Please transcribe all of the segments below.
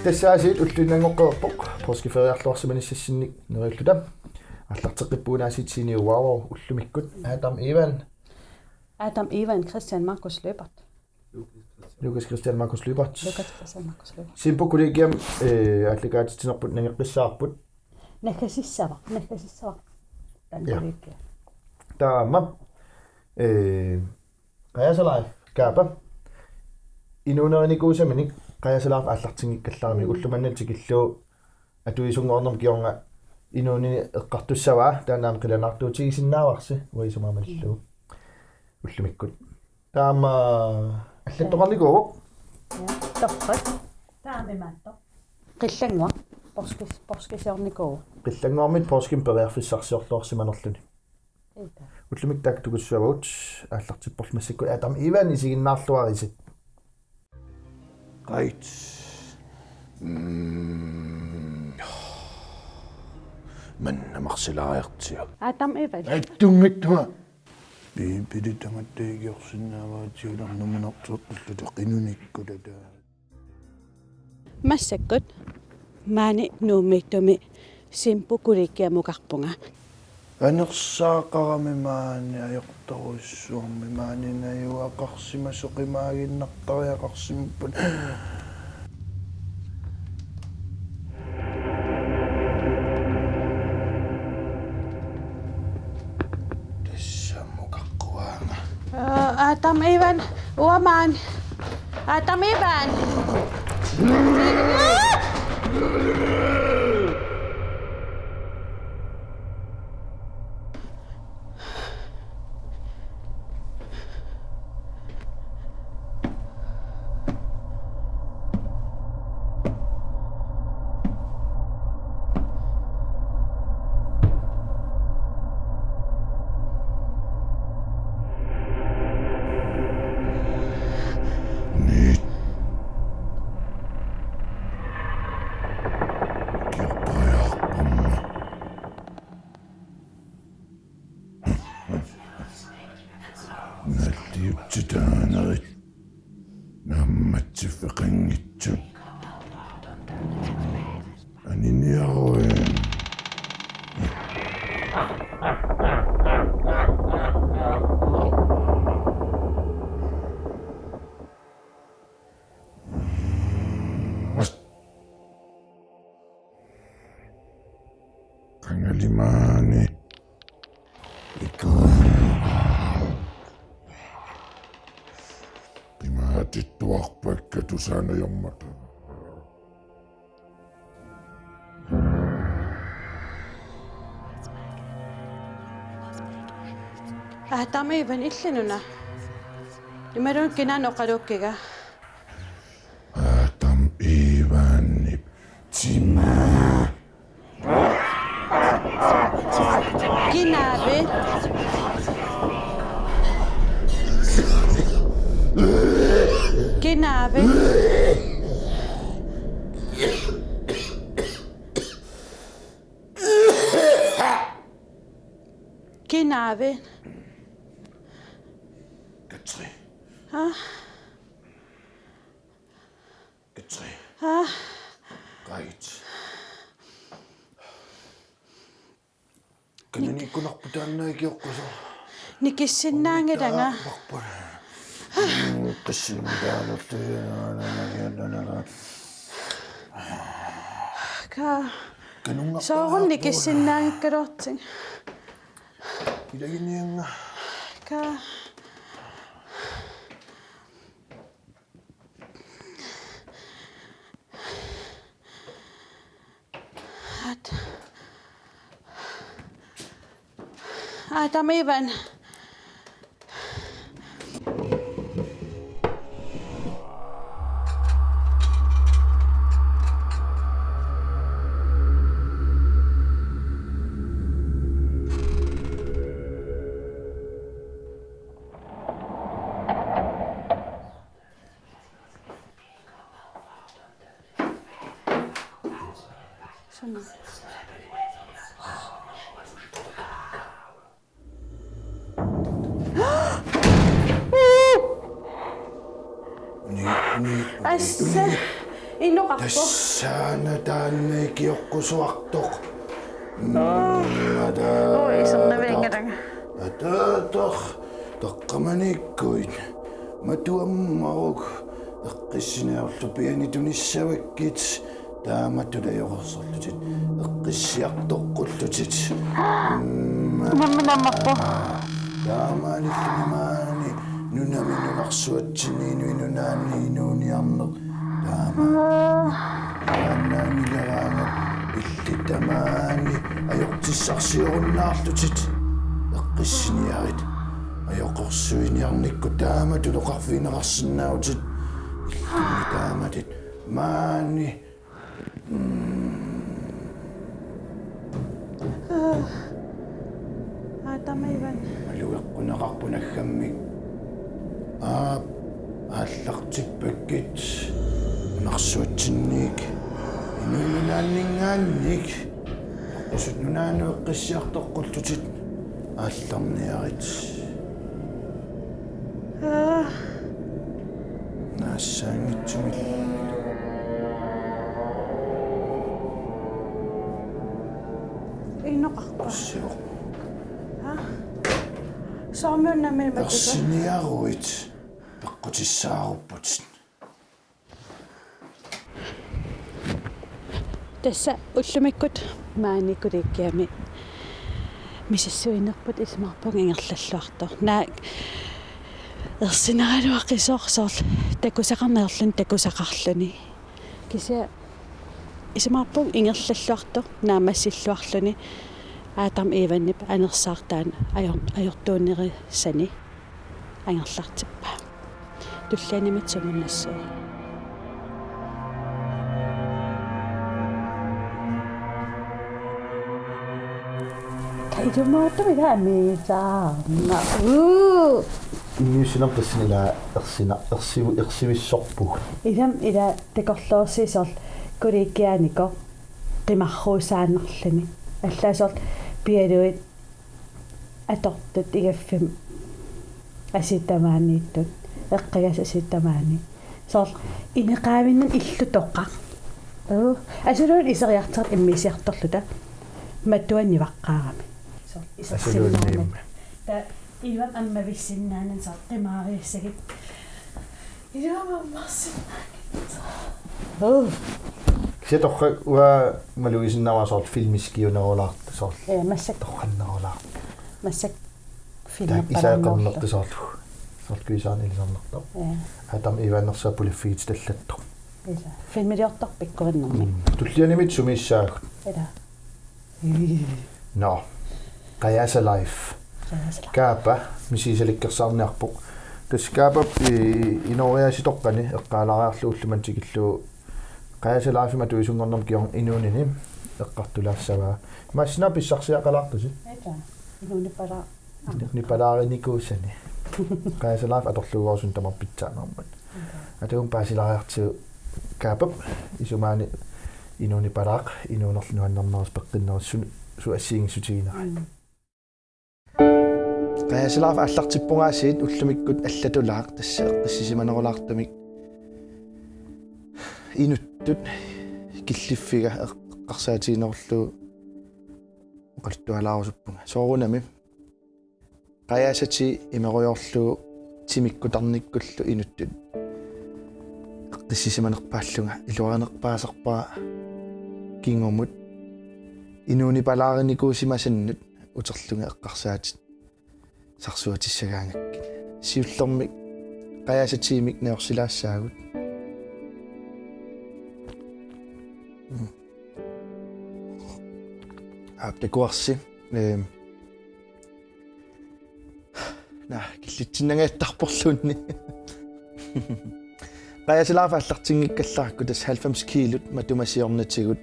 тассаасиит уллунангоққерпоқ пошкифериарлуарсиманиссинник нериуллута аллартеққиппуунаасит синиуаавоо уллумиккут Adam Evan Christian Markus Løbert. Lukas Christian Markus Løbert. Simpo kollegium алликаатитинерпут нангеққиссаарпут Nakasissava. Ja. Taama qayasalai kaapa inunerinikusaminik qayasalaq аллартингиккаллаарми уллуманнатикиллуу атуисунгорнерм киорнга инуни эққартуссаваа таанаам қиланартуутигисиннааварси уисумаамаллуу уллумиккут таама аллаттоқарникуу Toqrat. Taamimaatto. Qillangua. Porskisорникуу. qillangormit porskim periarfissarsiorluarsimanerluni уллумик таак тугуссуаваут ааллартиппорлу массакку Адам Иван исигиннаарлуарисит Right. Men намарсилаариартиу. Adam Evan. Аттунгаттума. Бидитаматтаагиорсинааваатиуларнумунартуорлу тақинуниккулата. Massakkut. Maani nuumittumi simpu kulikkiamukарпунга. Анерсаақарами маани аёрторуссуарми маанинаюақарсима соқимаагиннартариақарсимпут тассаммукаққуаама Adam Evan. Uamaan. Adam Evan. Nalliutsitaanarit nammatsifeqanngitsu aniniaruin kangalimani титтуарпакка тусаанаёрмата Adam Evan illinuna. Nimerun kinan oqalukkiga. Adam Evan tima Kinabe. Kinabe. Kinabe. Katri. Ah. Katri. Ah. Right. Kanani kunarputaannaagiorquso. Nikissinnaangelanga. Ka. Soorun nikissinnaangikkalorting. Ilaginianga. Ka. Adam Evan. Innoqarpo. Tassana taannikiorqusuartoq. Oi, isernaveengatanga. Atator taqqamanikkuit. Matuammaruk eqqissinaarlu pianitunissavakkit taamatulayorsorlutit eqqissiartoqqullutit. Mammarpo. Taamaanillunimaani nunaminunarsuatsiniinu nunaanniinuuniarneq taama taannaamileraanga illitamaani ajortissarsiorunnaarlutit eqqissiniarit ajorqorsuiniarnikku taama tuloqarfiineqarsinnautit illumi taamatit maani Tamaivan. Alueqqunaqarpunaggammik аллартиппаккит нарсуатсинник инунааннингаанник оққусут нунаану эққиссиартоққуллутит аалларниарит нассаангитсумил Innoqarpo. сиоқ Saamyunnamil matusa. персиниаруит пеққутиссааруппут Tässä ullumikut maanikkutikkiami misissuinerput ismarpung ingerlalluartor naa ersinaraluaqqisoorsoorl takusaqarnerlun takusaqarluni kisia ismarpung ingerlalluartor naamassilluarluni aatam ivannip anersaartaan ajortuunerissani angerlartippa tullianimit sumunnassuu Idumaattu mitä miisaa. Inniusinam tassinila ersivissorpug. Idam ida tekorluorsiisor kuliikkianiko qimarruusaannerluni. Allaasor pialuit atortut igaffim asitamaaniittut eqqigas asitamaani. Sor ineqaavinnan illutoqqa. Asuluun iseriartar immiisiartorluta mattuannivaqqaarami. Asuluunniimma. Ta iwan amma vissinnaannan sarqimaariissagit. Iwan marsinnaanit. Sitorqa ua maluisinnaruasoort filmiskiunerulaarta soorl. Massak Torqannerulaart. massak Isaaqarnertisoorlu. Soorl kuisaanilisornertor. Atam ivannersa puliffiit tallattor. Isa. Filmiliortarpikkurinnermi. Tullianimit sumiissaagut. Ida. No. Qayasa life. Kaapa misiisalikkersaarniarpoq. Tas kaapa inoriasitoqqani eqqaalariarlu ullumantikillu Qayasa life matuisungornerm kiorn inuunini eqqartulaassavaa. Massina pissarsiaqalaartusi. Ida. Inunipara. Nipalaarinikuussani. Qayasa life atorluugoorsun tamarpitsaanermat. Atun paasilaariartiu kaapap isumaani inuunipalaaq inuunerlunuannarneris peqqinnerissun su assiingissutiginari. Qayasa life allartippungaasiit ullumikkut allatulaaq tassa eqqissisimanerulaartamik inuttut killiffiga eqqarsaatiinerullu oqaltualaarussuppunga soorunami qayasati imerujorlu timikkutarnikkullu inuttut eqqissisimanerpaallunga iluarinerpaasarpaa kingumut inuunipalaarinikuusimasannut uterlunga eqqarsaatit sarsuatissagaangakki siullermik qayasatiimik neorsilaassaagut Aptekuarsi killitsinnageettarporlunni Qayasilaaf allartingikkallаарku tas 90 kilut matumasiornatigut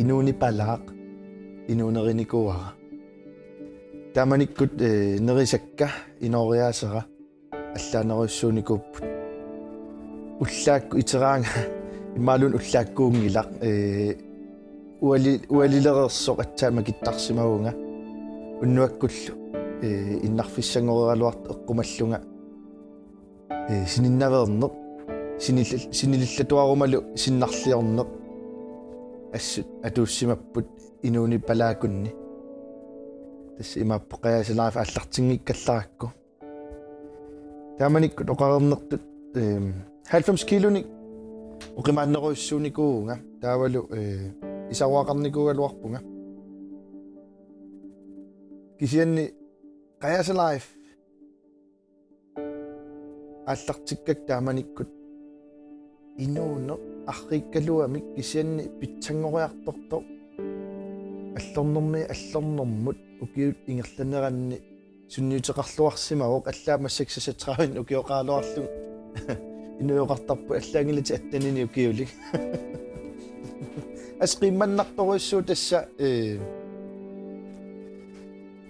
inuunipalaaq inuunerinikuara tamanikkut nerisakka inoriaasera allaaneruissuunikuupput ullaakku iteraanga imaalun ullaakkuungilaq ualilerersoq atsaamakittaarsimaguunga unnuakkullu innarfissangorialuart eqqumallunga sininnaverneq sinilillatuarumalu sinnarliorneq assut atuussimapпут inuuni palaakunni tassi imaappoqiasalaaf аллартингиккалларакку тааманикку тоқарернертут 90 килоник оқимааннеруйссууникуунга таавалу исаруақарникуугалуарпунга кисианни қаясалаиф аллартиккак тааманиккут инууне арриккалуамик кисианни питсангориарторто аллорнэрми аллорнэрмут укиут ингерланеранни сунниутеқарлуарсимавоқ аллаама сексасатраавин укиоқаалуарлу инуйоқартарпу аллаангилати аттанини укиулик асқимманнарторуссуу тасса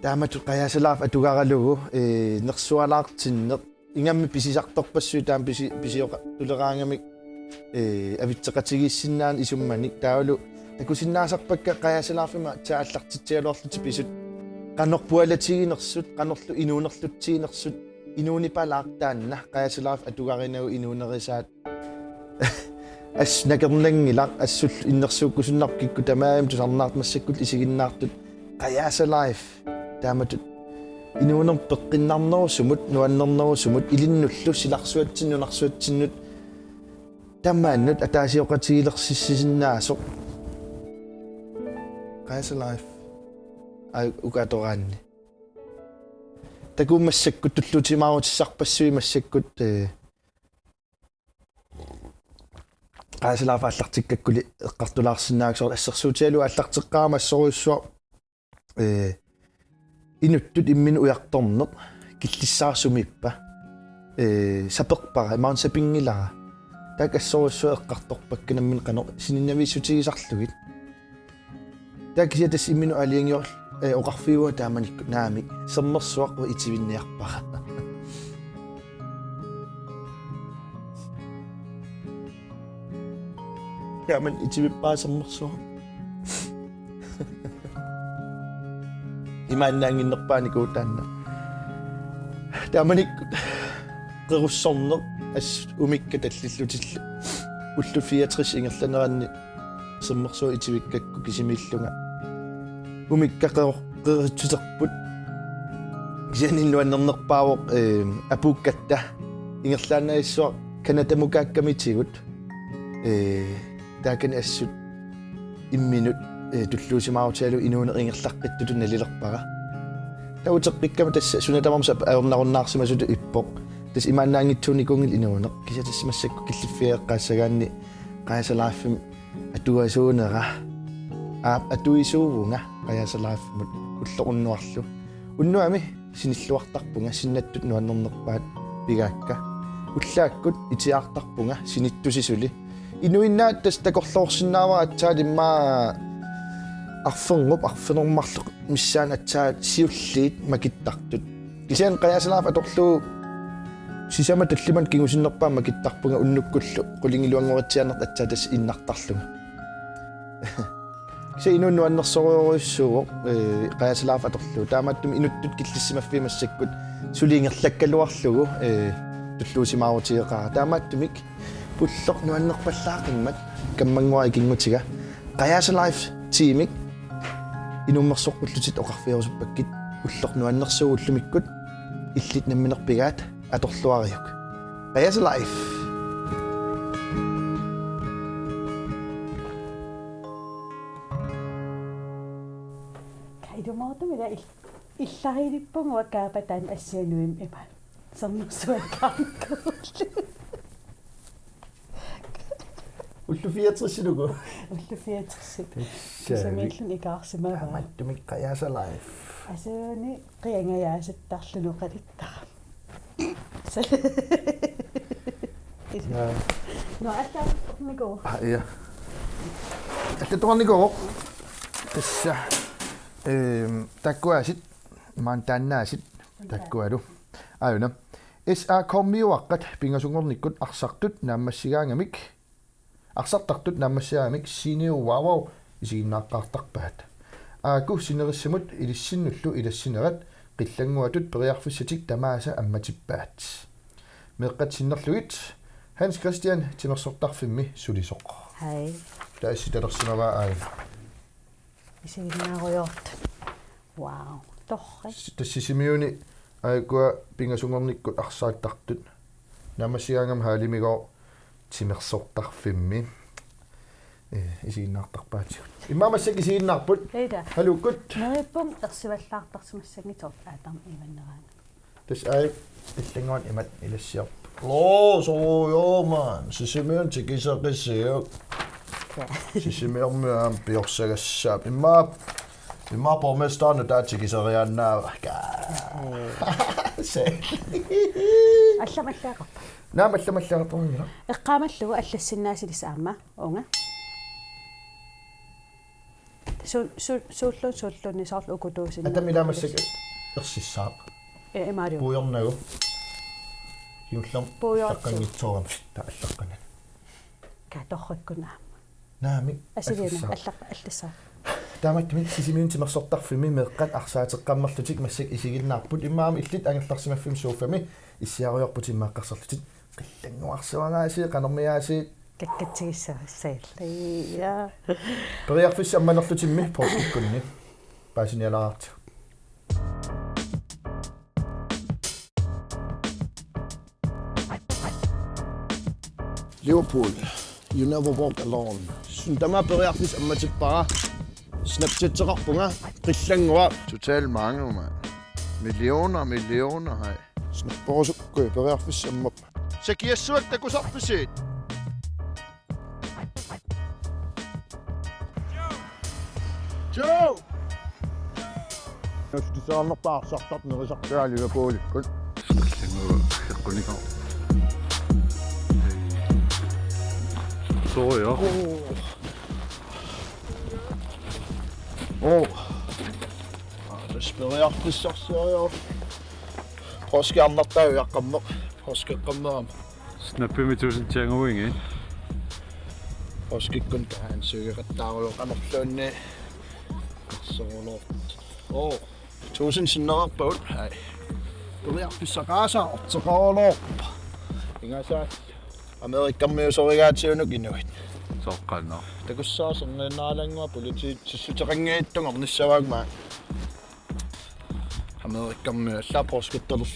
таамату қаясалаaf атугаралугу нерсуалаартиннеқ ингамми писисарторпассуи таам писиоқа тулераангамик авитсеқатигиссиннаан исумманик таавалу такусиннаасарпакка қаясалаарфима тааллартитсиалуарлути писут qannerpualatiginersut qanerlu inuunerluttiginersut inuunipalaartaanna qajasalaaf atugarinagu inuunerisaat as nakernangilaq assul innersuukkusunnarkikku tamaam tusarnaartmassakkut isiginnaartut qajasalaif taamatut inuuner peqqinnaarnerusumut nuannernerusumut ilinnullu silarsuatsinnunersuatsinnut tamaannut ataasiоqatigilersissinnaasoq qajasalaif ukaatoraanni takuummassakkut tullutimaarutissarpassui massakkut qaasalaaf аллартиккаккули эққартулаарсинааксоор ассерсуутиалу аллартеққаама ассоруйуссуа инуттут иммину уярторнеқ киллиссаарсумиппа сапеқпара маунсапингилара так ассоруйуссуа эққарторпакканаммин қано сининнавииссутигисарлугит так кисиатас иммину алиангиорл оқарфиуа тааманикку наами сернерсуақва итивинниарпара тааман итивиппаасернерсуа имааннаангиннерпаанику таанна тааманикку qerussорнеq ас умикка таллиллутилла уллу 64 ингерланеранни сернерсуа итивиккакку кисимииллунга умикка qerutsутерпут кисианиннуаннернерпаавоq апуккатта ингерлаанаиссуа канатамукааккамитигут таакани ассут имминут туллуусимаарутиалу инуунеқ ингерлаққиттуту налилерпара таутеққиккама тасса сунатамарса аернаруннаарсимасуту иппоқ тас имааннаангитсууникунгил инуунеқ кисатассимассакку киллиффиеққаассагаанни qaasalaafim atuasuunera atuisuuvunga qaasalaafimut ullorunnuarlu unnuami sinilluartarpunga sinnattut nuannernerpaat pigaakka ullaakkut itiaartarpunga sinittusisuli inuinnaat tas takorlorsinnaava atsaat immaa arfernermarlu missaan atsaat siulliit makittartut kisian qaasalaaf atorluu sisama talliman kingusinnerpaa makittarpunga unnukkullu qulingiluanngoritsianerт atsatas innartarluga kisa inunnuannersoruuruissuuq qaasalaaf atorlu taamattum inuttut killissimaffimassakkut suliingerlakkaluarlugu tulluusimaarutigеqaa taamattumik pullor nuannerpallaaqimmat kammanguari kingutiga qaasalaaf tiimik inummersorqullutit oqarfiorusuppakkit ullor nuannersuullumikkut illit namminerpigaat atorluariuk qaasalaaf kaidumaartumila илларилиппугуа каапатаан ассиануим има сэрнерсуаккаарниккууллу уллу 64-силугу уллу 64-сит кисамииллун икаарсимаваа аматтумик qaasalaaf асаани қиангаяасаттарлуну қалиттара no аттаорниго ja атторниго тасса таккуасит маантааннаасит таккуалу аюна SA коммиуаққат пингасунгорниккут арсартут нааммассигаангамик арсартартут нааммассигаамик синиуваавау исигиннааққартарпаат ааку синериссамут илиссиннуллу илассинерат qillangguatut periarfussitik tamaasa ammatippaat meqqatsinnерlugit Hans Christian timersortarfimmi sulisoq. Hei. Taasittalersimavaa aina. Isiginaaruyorta. Wow. Torri. Tassisimiuni aigua pingasungornikkut arsaattartut. Namasiangam haalimigo timersortarfimmi. Isiginnaartarpaati. Immaamassaki isiginnaarput. Eida. Halukut. Nerippum ersivallaartarsimassangitoq aatam imanneraana. Tas ai illanguan imat ilassiarp. Så jo man. Sisimiun tikisaqisiuk. Sisimiormuam piorsagassaap. Imma pormesterne taa tikisariannaava. Se. Алламаллаақарпа. Наамалламаллаартормина. Эққаамаллугу аллассиннаасилис аама унга. Сууллуунни соорлу укутуусинна. Атамиламассак ерсиссаап. Эмариу. Пуйорнагу. Юллам. Пуйорт. Таққангитсоорам та аллаққанан. Каторриккунаама. Наами. Асилина аллаққа аллассаа. Тааматтми сисимиун тимерсортарфими меэккат арсаатеққаммарлутик массак исигиннаарпут имаами иллит ангерларсимаффим сууфами иссиаруйорпут иммааққарсерлутик қиллангуарсуангааси қанормиааси Каккатсигиссариссаил. Я. периарфис амманерлутимми порсиккунни паасиниалаартик. Liverpool, you never walk alone. Sundama periartis ammatipara. Snapchat-teqarpunga qillangua. Totalt mange, mand. Millioner, hej. Snapporusukku periarfis ammap. Sakiassuak takusarpisit. Joe! Jos du så bare sagt noget så gør Liverpool. Kun. Soja. Det periartis sarsiario. Proskiarnartau yaqqammeq. Proskiqqammeram. Snappimi 1000 tianguingi. Proskikkun taan sugeqattaarulo qanerluunni. Qarsorulor. 1000 sinnerarput. Hai. Periarfissaqaasa orteqarulor. Ingasa Amerikkammiusorigaatiunuk inuit. Soqqanna. Takussaaserninnaalangua politi sissutaqangiittungernissawaagma. Amerikkammi allaporskittalus.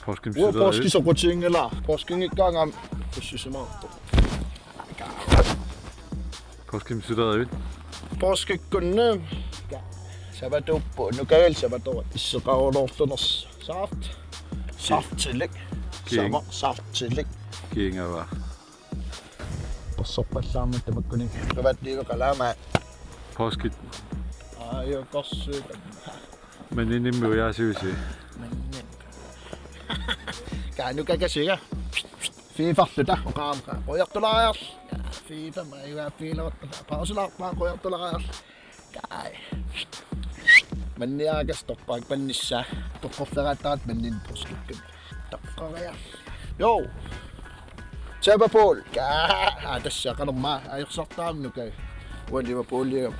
Poskim Ua sidder. porskisoqutiingila. Porskingikkaangam kussisimaartu. Poskim sidder ud. Porskikkunne. Sabatuppu nukagal sabator isseqarulorluners saft tillik. Saft tillik. Kiinga var. Passorpallaarmut tamakkuning qavatliive qalaama. Poskit. Ayo korsu. Men inni mujaasiusi. Kaanukakasiga. Fiifarluta oqaamqa. Qoyartulaariar. Fiifa maiva fiilavat. Pausilaarpaa qoyartulaariar. Kai. Manniaagas torpaak pannissa. Torqorleraataat mannin poskikkun. Taqqaria. Jo. Liverpool. Tässä kanomma ajorsartaamnukai. Ua Liverpoolium.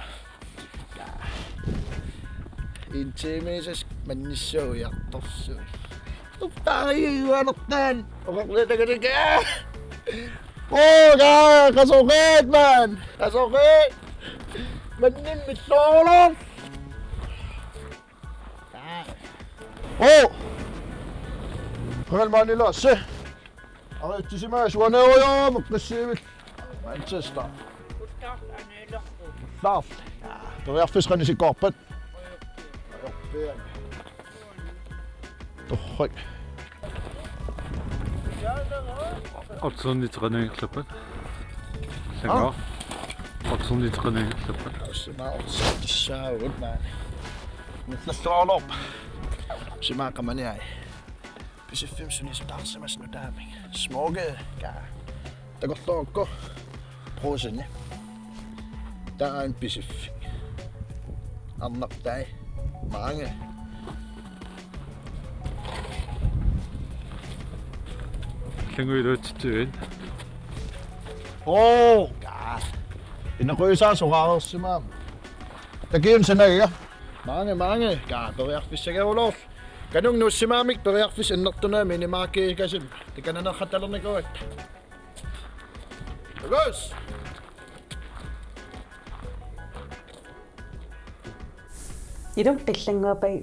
Intimises mannissuujartorsu. Tariuanertaan. Oqarlutaganika. Qasuqeet man. Qasuqeet. Mannin milluulor. Real se. Aritsisimaas waneojaama qissiivil. Manchester. Laaf. Periarfisqanisikkorpat. Torrik. Otsunnitqaningerlapat. Sanga. Otsunnitqaningerlapat. Aussaut man. Mitlassuarlorp. Simaaqamaniai. Pisifim sunistarsimas nutaaming. Smoke ka. Taqorluukku. Prosinni. Taan pisif. Arnartai. Mange. Languiluutsuin. Ka. Inaquysaasuqaarersimaam. Takiun sanaga. Mange. Ka periarfissagaulor. Kanung nussimaamik periarfis ennertuna minimaakkiikasim. Tikananerxatalernikuvak. Agus! Idum qillangguapai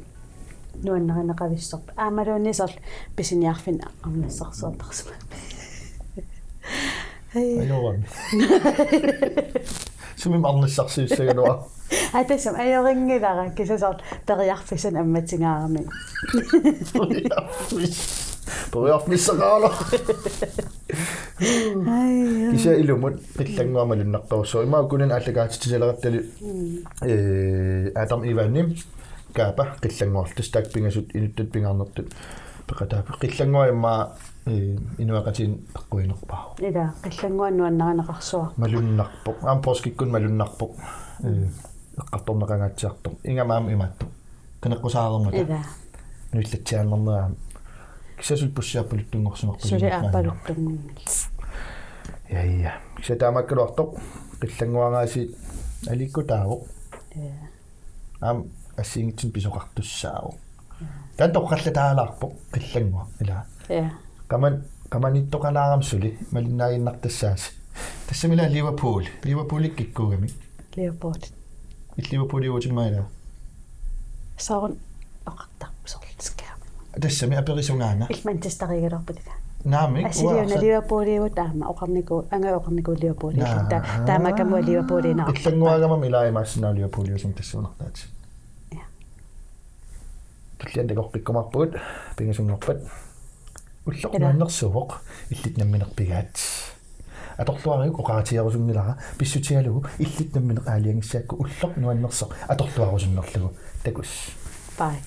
nuannaqanaqavissorp. Aamaluunnisor pisiniarfin arnassarsortarsuma. Ajoran. Sumim arnissarsiussaganua. Atasum ajoringilara kisasort periarfisan ammatingaarami. Periarfissaqaala. Ai. Kisa ilumut qillanguamalunnartorso imaakunin allagaatitisalerattali Adam Ivanim kaapa qillanguartus taakpingasut inuttat pingaarnertut peqataap qillanguaimma inuaqatin peqquinerpaa Ida qillangguannuannaqanaqarsuar. malunnarpoq poskikkun malunnarpoq eqqartorneqangatsiartoq ingamaam imattu kaneqqusaalermata Ida. nuillatsiaannerneram kisasul pussiarpulut tungorsumerpuli Suli aapaluttung. ja kisa taamakkaluartoq qillanguangaasi alikkutaavoq am assingitsin pisoqartussaavo tan toqqallataalаарpoq qillangua ila Ja. kamanittoqanaaram suli malinnaainnartassaasi tassamila Liverpoolik kikkuugami Leopold. Liverpooliuutimmaila Saarun oqartarpusorlitskaamu. tassami aperisungaanga Ilmantistarigalorputika. naamik Asiliuna Liverpooliu taama oqarniku Liverpooli. Taama kamu Liverpoolina. qillanguagama milaaimaassina Liverpooliusum tassuunartaati Ja. tulliantakoqqikkumarpugut pingasungorpat уллорнуаннерсуоқ иллитнамминерпигаат аторлуариук оқаатиарусуннилара писсутигалугу иллитнамминеқ аалиангиссаакку уллорнуаннерсо аторлуарусуннерлугу такус Bye.